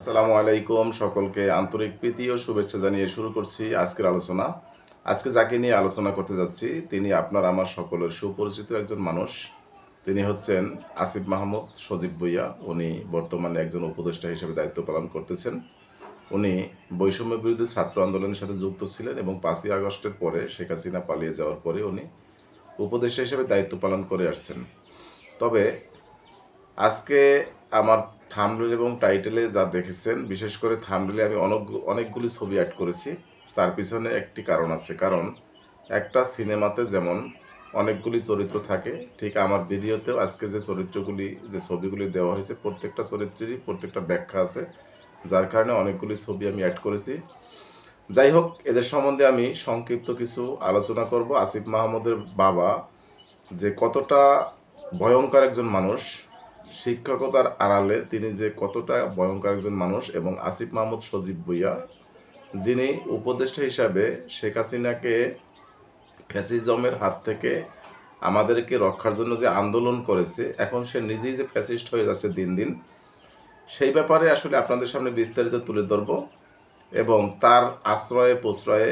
আসসালামু আলাইকুম, সকলকে আন্তরিক প্রীতি ও শুভেচ্ছা জানিয়ে শুরু করছি আজকের আলোচনা। আজকে যাকে নিয়ে আলোচনা করতে যাচ্ছি তিনি আপনার আমার সকলের সুপরিচিত একজন মানুষ। তিনি হচ্ছেন আসিফ মাহমুদ সজীব ভুঁইয়া। উনি বর্তমানে একজন উপদেষ্টা হিসেবে দায়িত্ব পালন করতেছেন। উনি বৈষম্য বিরোধী ছাত্র আন্দোলনের সাথে যুক্ত ছিলেন এবং 5ই আগস্টের পরে শেখ হাসিনা পালিয়ে যাওয়ার পরে উনি উপদেষ্টা হিসেবে দায়িত্ব পালন করে আসছেন। তবে আজকে আমার থাম্বনেল এবং টাইটেলে যা দেখেছেন, বিশেষ করে থাম্বনেলে আমি অনেকগুলি ছবি অ্যাড করেছি। তার পিছনে একটি কারণ আছে। কারণ একটা সিনেমাতে যেমন অনেকগুলি চরিত্র থাকে, ঠিক আমার ভিডিওতেও আজকে যে চরিত্রগুলি, যে ছবিগুলি দেওয়া হয়েছে, প্রত্যেকটা চরিত্রেরই প্রত্যেকটা ব্যাখ্যা আছে, যার কারণে অনেকগুলি ছবি আমি অ্যাড করেছি। যাই হোক, এদের সম্বন্ধে আমি সংক্ষিপ্ত কিছু আলোচনা করব। আসিফ মাহমুদের বাবা যে কতটা ভয়ঙ্কর একজন মানুষ, শিক্ষকতার আড়ালে তিনি যে কতটা ভয়ঙ্কর একজন মানুষ, এবং আসিফ মাহমুদ সজীব ভুঁইয়া যিনি উপদেষ্টা হিসাবে শেখ হাসিনাকে ফ্যাসিজমের হাত থেকে আমাদেরকে রক্ষার জন্য যে আন্দোলন করেছে, এখন সে নিজেই যে ফ্যাসিস্ট হয়ে যাচ্ছে দিন দিন, সেই ব্যাপারে আসলে আপনাদের সামনে বিস্তারিত তুলে ধরব। এবং তার আশ্রয়ে প্রশ্রয়ে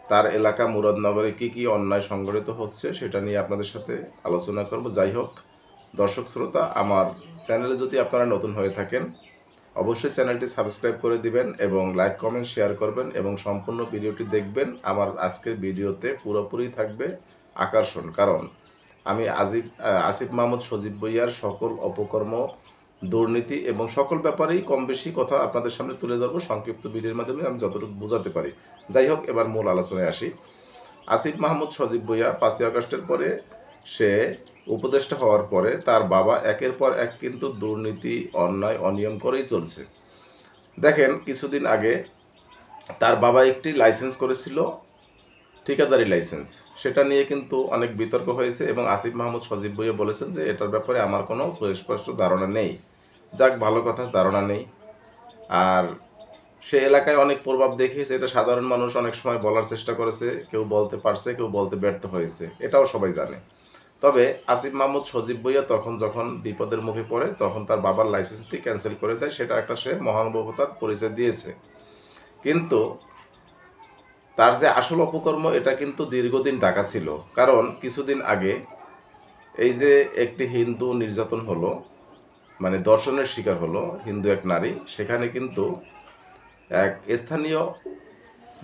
তার এলাকা মুরাদনগরে কী কী অন্যায় সংঘটিত হচ্ছে সেটা নিয়ে আপনাদের সাথে আলোচনা করব। যাই হোক, দর্শক শ্রোতা, আমার চ্যানেলে যদি আপনারা নতুন হয়ে থাকেন অবশ্যই চ্যানেলটি সাবস্ক্রাইব করে দিবেন এবং লাইক কমেন্ট শেয়ার করবেন এবং সম্পূর্ণ ভিডিওটি দেখবেন। আমার আজকের ভিডিওতে পুরোপুরি থাকবে আকর্ষণ, কারণ আমি আসিফ মাহমুদ সজীব ভুঁইয়ার সকল অপকর্ম, দুর্নীতি এবং সকল ব্যাপারেই কম বেশি কথা আপনাদের সামনে তুলে ধরবো সংক্ষিপ্ত ভিডিওর মাধ্যমে, আমি যতটুকু বোঝাতে পারি। যাই হোক, এবার মূল আলোচনায় আসি। আসিফ মাহমুদ সজীব ভুঁইয়া 5ই আগস্টের পরে সে উপদেষ্টা হওয়ার পরে তার বাবা একের পর এক কিন্তু দুর্নীতি, অন্যায়, অনিয়ম করেই চলছে। দেখেন, কিছুদিন আগে তার বাবা একটি লাইসেন্স করেছিল, ঠিকাদারি লাইসেন্স। সেটা নিয়ে কিন্তু অনেক বিতর্ক হয়েছে এবং আসিফ মাহমুদ সজীব ভুঁইয়া বলেছেন যে এটার ব্যাপারে আমার কোনো সুস্পষ্ট ধারণা নেই। যাক, ভালো কথা, ধারণা নেই। আর সে এলাকায় অনেক প্রভাব দেখিয়েছে, এটা সাধারণ মানুষ অনেক সময় বলার চেষ্টা করেছে, কেউ বলতে পারছে, কেউ বলতে ব্যর্থ হয়েছে, এটাও সবাই জানে। তবে আসিফ মাহমুদ সজীব ভুঁইয়া তখন যখন বিপদের মুখে পড়ে তখন তার বাবার লাইসেন্সটি ক্যান্সেল করে দেয়, সেটা একটা সে মহানুভবতার পরিচয় দিয়েছে। কিন্তু তার যে আসল অপকর্ম, এটা কিন্তু দীর্ঘদিন ঢাকা ছিল। কারণ কিছুদিন আগে এই যে একটি হিন্দু নির্যাতন হলো, মানে ধর্ষণের শিকার হলো হিন্দু এক নারী, সেখানে কিন্তু এক স্থানীয়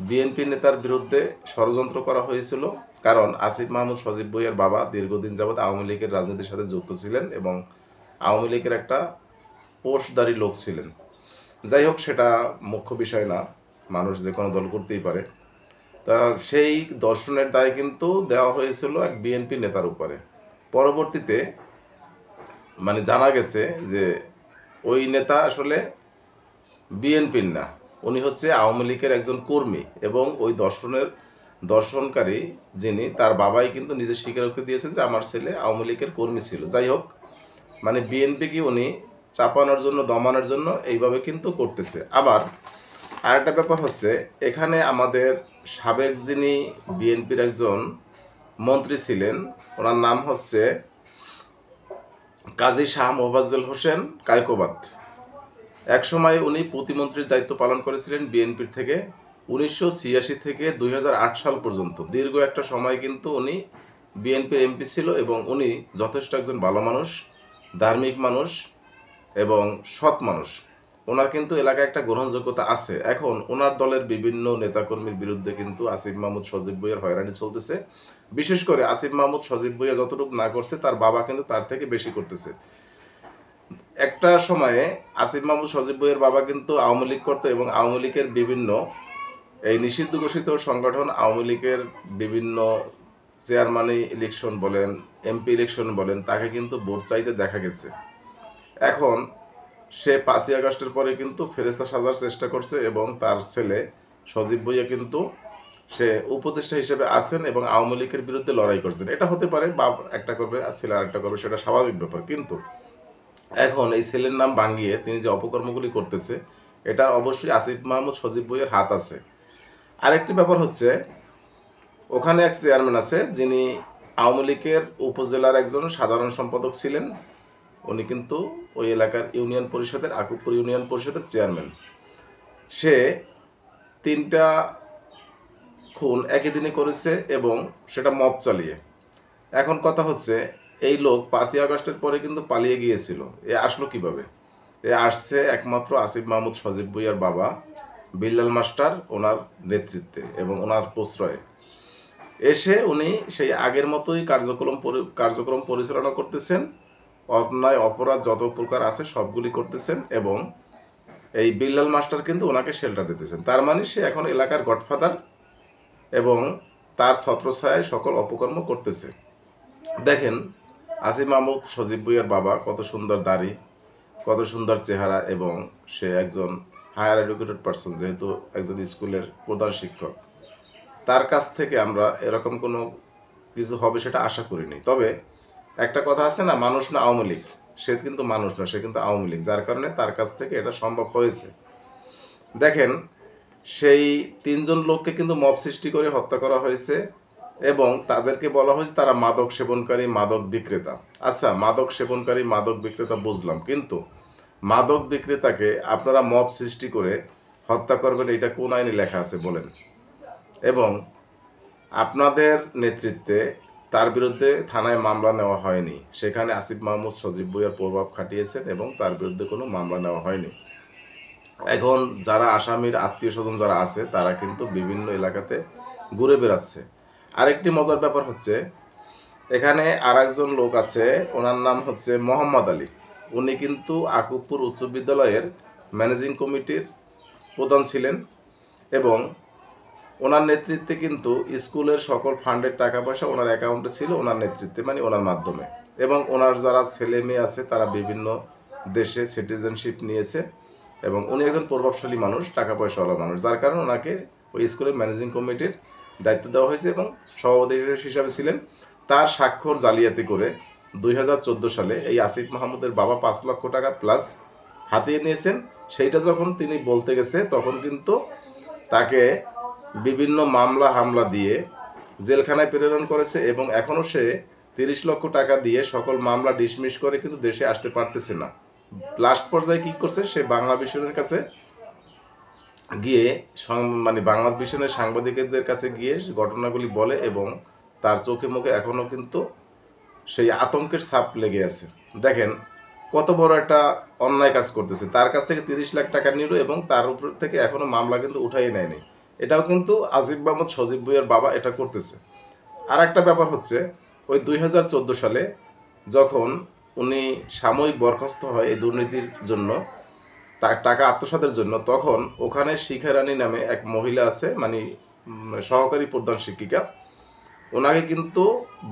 বিএনপি নেতার বিরুদ্ধে ষড়যন্ত্র করা হয়েছিল। কারণ আসিফ মাহমুদ সজীব ভুঁইয়ার বাবা দীর্ঘদিন যাবৎ আওয়ামী লীগের রাজনীতির সাথে যুক্ত ছিলেন এবং আওয়ামী লীগের একটা পোস্টধারী লোক ছিলেন। যাই হোক, সেটা মুখ্য বিষয় না, মানুষ যে কোনো দল করতেই পারে। তা সেই দর্শনের দায় কিন্তু দেওয়া হয়েছিল এক বিএনপি নেতার উপরে। পরবর্তীতে মানে জানা গেছে যে ওই নেতা আসলে বিএনপির না, উনি হচ্ছে আওয়ামী লীগের একজন কর্মী, এবং ওই দর্শনকারী যিনি, তার বাবাই কিন্তু নিজে স্বীকারোক্তি দিয়েছে যে আমার ছেলে আওয়ামী লীগের কর্মী ছিল। যাই হোক, মানে বিএনপিকে উনি চাপানোর জন্য, দমানোর জন্য এইভাবে কিন্তু করতেছে। আবার আরেকটা ব্যাপার হচ্ছে, এখানে আমাদের সাবেক যিনি বিএনপির একজন মন্ত্রী ছিলেন, ওনার নাম হচ্ছে কাজী শাহ মোফাজ্জল হোসেন কায়কোবাদ। একসময় উনি প্রতিমন্ত্রীর দায়িত্ব পালন করেছিলেন বিএনপির থেকে 1986 থেকে 2008 সাল পর্যন্ত। দীর্ঘ একটা সময় কিন্তু উনি বিএনপির এমপি ছিল এবং উনি যথেষ্ট একজন ভালো মানুষ, ধার্মিক মানুষ এবং সৎ মানুষ। ওনার কিন্তু এলাকায় একটা গ্রহণযোগ্যতা আছে। এখন ওনার দলের বিভিন্ন নেতাকর্মীর বিরুদ্ধে কিন্তু আসিফ মাহমুদ সজীব ভুঁইয়ার হয়রানি চলতেছে। বিশেষ করে আসিফ মাহমুদ সজীব ভুঁইয়া যতটুকু না করছে, তার বাবা কিন্তু তার থেকে বেশি করতেছে। একটা সময়ে আসিফ মাহমুদ সজীব ভুঁইয়ার বাবা কিন্তু আওয়ামী লীগ করতো এবং আওয়ামী লীগের বিভিন্ন এই নিষিদ্ধ ঘোষিত সংগঠন, আওয়ামী লীগের বিভিন্ন চেয়ারম্যান ইলেকশন বলেন, এমপি ইলেকশন বলেন, তাকে কিন্তু ভোট চাইতে দেখা গেছে। এখন সে 5ই আগস্টের পরে কিন্তু ফেরেস্তা সাজার চেষ্টা করছে এবং তার ছেলে সজীব ভুঁইয়া কিন্তু সে উপদেষ্টা হিসেবে আছেন এবং আওয়ামী লীগের বিরুদ্ধে লড়াই করছেন। এটা হতে পারে, বাপ একটা করবে আর ছেলে আরেকটা করবে, সেটা স্বাভাবিক ব্যাপার। কিন্তু এখন এই ছেলের নাম ভাঙিয়ে তিনি যে অপকর্মগুলি করতেছে, এটা অবশ্যই আসিফ মাহমুদ সজীব ভুঁইয়ার হাত আছে। আরেকটি ব্যাপার হচ্ছে, ওখানে এক চেয়ারম্যান আছে যিনি আওয়ামী লীগের উপজেলার একজন সাধারণ সম্পাদক ছিলেন। উনি কিন্তু ওই এলাকার ইউনিয়ন পরিষদের, আকুবপুর ইউনিয়ন পরিষদের চেয়ারম্যান। সে 3টা খুন একই দিনে করেছে এবং সেটা মব চালিয়ে। এখন কথা হচ্ছে, এই লোক 5ই আগস্টের পরে কিন্তু পালিয়ে গিয়েছিল। এ আসলো কিভাবে? এ আসছে একমাত্র আসিফ মাহমুদ সজীব ভুঁইয়ার বাবা বিল্লাল মাস্টার ওনার নেতৃত্বে এবং ওনার প্রশ্রয়ে। এসে উনি সেই আগের মতোই কার্যক্রম পরিচালনা করতেছেন। অন্যায় অপরাধ যত প্রকার আছে সবগুলি করতেছেন এবং এই বিল্লাল মাস্টার কিন্তু ওনাকে শেল্টার দিতেছেন। তার মানে সে এখন এলাকার গডফাদার এবং তার ছত্রছায়ায় সকল অপকর্ম করতেছে। দেখেন, আসিফ মাহমুদ সজীব ভুঁইয়ার বাবা কত সুন্দর দাড়ি, কত সুন্দর চেহারা এবং সে একজন হায়ার এডুকেটেড পারসন, যেহেতু একজন স্কুলের প্রধান শিক্ষক। তার কাছ থেকে আমরা এরকম কোনো কিছু হবে সেটা আশা করিনি। তবে একটা কথা আছে না, মানুষ না আওয়ামী লীগ, সে কিন্তু মানুষ না, সে কিন্তু আওয়ামী লীগ, যার কারণে তার কাছ থেকে এটা সম্ভব হয়েছে। দেখেন, সেই 3জন লোককে কিন্তু মব সৃষ্টি করে হত্যা করা হয়েছে এবং তাদেরকে বলা হয়েছে তারা মাদক সেবনকারী, মাদক বিক্রেতা। আচ্ছা, মাদক সেবনকারী, মাদক বিক্রেতা বুঝলাম, কিন্তু মাদক বিক্রেতাকে আপনারা মব সৃষ্টি করে হত্যা করবেন, এটা কোন আইনে লেখা আছে বলেন? এবং আপনাদের নেতৃত্বে তার বিরুদ্ধে থানায় মামলা নেওয়া হয়নি, সেখানে আসিফ মাহমুদ সজীব ভুঁইয়ার প্রভাব খাটিয়েছেন এবং তার বিরুদ্ধে কোনো মামলা নেওয়া হয়নি। এখন যারা আসামির আত্মীয় স্বজন যারা আছে তারা কিন্তু বিভিন্ন এলাকাতে ঘুরে বেড়াচ্ছে। আরেকটি মজার ব্যাপার হচ্ছে, এখানে আর একজন লোক আছে, ওনার নাম হচ্ছে মোহাম্মদ আলী। উনি কিন্তু আকুবপুর উচ্চ বিদ্যালয়ের ম্যানেজিং কমিটির প্রধান ছিলেন এবং ওনার নেতৃত্বে কিন্তু স্কুলের সকল ফান্ডের টাকা পয়সা ওনার অ্যাকাউন্টে ছিল, ওনার নেতৃত্বে, মানে ওনার মাধ্যমে। এবং ওনার যারা ছেলে মেয়ে আছে তারা বিভিন্ন দেশে সিটিজেনশিপ নিয়েছে এবং উনি একজন প্রভাবশালী মানুষ, টাকা পয়সাওয়ালা মানুষ, যার কারণে ওনাকে ওই স্কুলের ম্যানেজিং কমিটির দায়িত্ব দেওয়া হয়েছে এবং সভাপতি হিসাবে ছিলেন। তার স্বাক্ষর জালিয়াতি করে 2014 সালে এই আসিফ মাহমুদের বাবা 5 লক্ষ টাকা প্লাস হাতিয়ে নিয়েছেন। সেইটা যখন তিনি বলতে গেছে তখন কিন্তু তাকে বিভিন্ন মামলা হামলা দিয়ে জেলখানায় প্রেরণ করেছে এবং এখনও সে 30 লক্ষ টাকা দিয়ে সকল মামলা ডিসমিস করে কিন্তু দেশে আসতে পারতেছে না। লাস্ট পর্যায়ে কী করছে, সে বাংলা ভিশনের কাছে গিয়ে মানে বাংলা ভিশনের সাংবাদিকদের কাছে গিয়ে ঘটনাগুলি বলে এবং তার চোখে মুখে এখনও কিন্তু সেই আতঙ্কের ছাপ লেগে আছে। দেখেন কত বড় একটা অন্যায় কাজ করতেছে। তার কাছ থেকে 30 লাখ টাকা নিল এবং তার উপর থেকে এখনও মামলা কিন্তু উঠাই নেয়নি। এটাও কিন্তু আসিফ মাহমুদ সজীব ভুঁইয়ার বাবা এটা করতেছে। আর একটা ব্যাপার হচ্ছে, ওই 2014 সালে যখন উনি সাময়িক বরখাস্ত হয় এই দুর্নীতির জন্য, তার টাকা আত্মসাতের জন্য, তখন ওখানে শিখা রানী নামে এক মহিলা আছে, মানে সহকারী প্রধান শিক্ষিকা, ওনাকে কিন্তু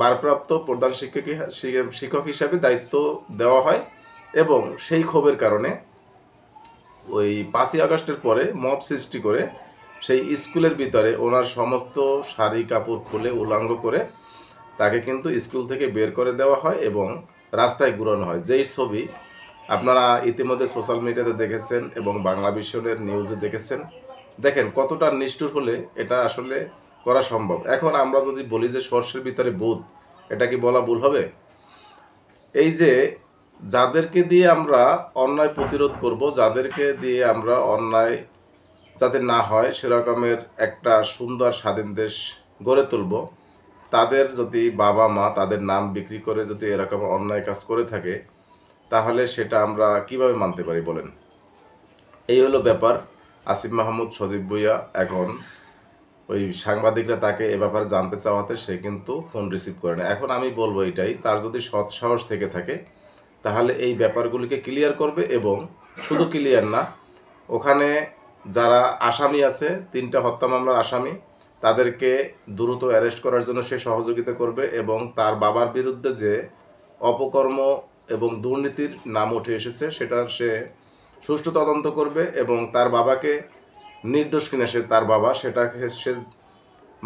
ভারপ্রাপ্ত প্রধান শিক্ষক হিসাবে দায়িত্ব দেওয়া হয় এবং সেই ক্ষোভের কারণে ওই 5ই আগস্টের পরে মব সৃষ্টি করে সেই স্কুলের ভিতরে ওনার সমস্ত শাড়ি কাপড় খুলে উলঙ্গ করে তাকে কিন্তু স্কুল থেকে বের করে দেওয়া হয় এবং রাস্তায় ঘুরানো হয়। যেই ছবি আপনারা ইতিমধ্যে সোশ্যাল মিডিয়াতে দেখেছেন এবং বাংলা ভিশনের নিউজে দেখেছেন। দেখেন কতটা নিষ্ঠুর হলে এটা আসলে করা সম্ভব। এখন আমরা যদি বলি যে সর্ষের ভিতরে ভূত, এটা কি বলা ভুল হবে? এই যে যাদেরকে দিয়ে আমরা অন্যায় প্রতিরোধ করব, যাদেরকে দিয়ে আমরা অন্যায় যাতে না হয় সেরকমের একটা সুন্দর স্বাধীন দেশ গড়ে তুলব, তাদের যদি বাবা মা তাদের নাম বিক্রি করে যদি এরকম অন্যায় কাজ করে থাকে, তাহলে সেটা আমরা কিভাবে মানতে পারি বলেন? এই হলো ব্যাপার। আসিফ মাহমুদ সজীব ভুঁইয়া এখন ওই সাংবাদিকরা তাকে এ ব্যাপারে জানতে চাওয়াতে সে কিন্তু ফোন রিসিভ করে না। এখন আমি বলবো এটাই, তার যদি সৎ সাহস থেকে থাকে তাহলে এই ব্যাপারগুলিকে ক্লিয়ার করবে এবং শুধু ক্লিয়ার না, ওখানে যারা আসামি আছে 3টা হত্যা মামলার আসামি, তাদেরকে দ্রুত অ্যারেস্ট করার জন্য সে সহযোগিতা করবে এবং তার বাবার বিরুদ্ধে যে অপকর্ম এবং দুর্নীতির নাম উঠে এসেছে সেটা সে সুষ্ঠু তদন্ত করবে এবং তার বাবাকে নির্দোষ কিনা সে তার বাবা সেটাকে সে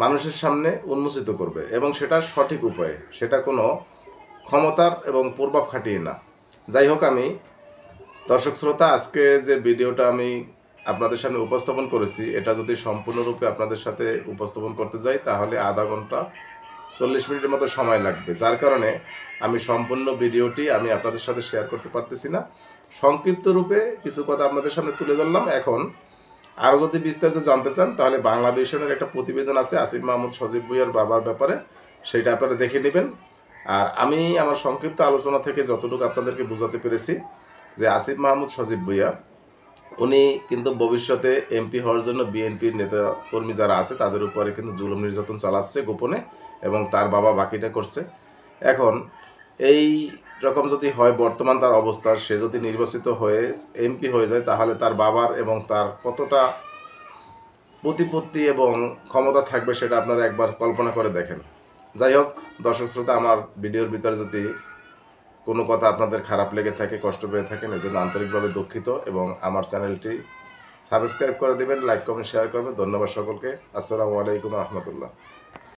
মানুষের সামনে উন্মোচিত করবে এবং সেটা সঠিক উপায়ে, সেটা কোনো ক্ষমতার এবং প্রভাব খাটিয়ে না। যাই হোক, আমি দর্শক শ্রোতা, আজকে যে ভিডিওটা আমি আপনাদের সামনে উপস্থাপন করেছি, এটা যদি সম্পূর্ণরূপে আপনাদের সাথে উপস্থাপন করতে যাই তাহলে আধা ঘন্টা 40 মিনিটের মতো সময় লাগবে, যার কারণে আমি সম্পূর্ণ ভিডিওটি আমি আপনাদের সাথে শেয়ার করতে পারতেছি না। সংক্ষিপ্ত রূপে কিছু কথা আপনাদের সামনে তুলে ধরলাম। এখন আরও যদি বিস্তারিত জানতে চান তাহলে বাংলা ভিশনের একটা প্রতিবেদন আছে আসিফ মাহমুদ সজীব ভুঁইয়ার বাবার ব্যাপারে, সেটা আপনারা দেখে নেবেন। আর আমি আমার সংক্ষিপ্ত আলোচনা থেকে যতটুকু আপনাদেরকে বোঝাতে পেরেছি যে আসিফ মাহমুদ সজীব ভুঁইয়া উনি কিন্তু ভবিষ্যতে এমপি হওয়ার জন্য বিএনপির নেতা কর্মী যারা আছে তাদের উপরে কিন্তু জুলুম নির্যাতন চালাচ্ছে গোপনে, এবং তার বাবা বাকিটা করছে। এখন এই রকম যদি হয় বর্তমান তার অবস্থা, সে যদি নির্বাচিত হয়ে এমপি হয়ে যায় তাহলে তার বাবার এবং তার কতটা প্রতিপত্তি এবং ক্ষমতা থাকবে সেটা আপনারা একবার কল্পনা করে দেখেন। যাই হোক দর্শক শ্রোতা, আমার ভিডিওর ভিতরে যদি কোনো কথা আপনাদের খারাপ লেগে থাকে, কষ্ট পেয়ে থাকেন, এর জন্য আন্তরিকভাবে দুঃখিত, এবং আমার চ্যানেলটি সাবস্ক্রাইব করে দেবেন, লাইক কমেন্ট শেয়ার করবেন। ধন্যবাদ সকলকে। আসসালামু আলাইকুম রহমতুল্লাহ।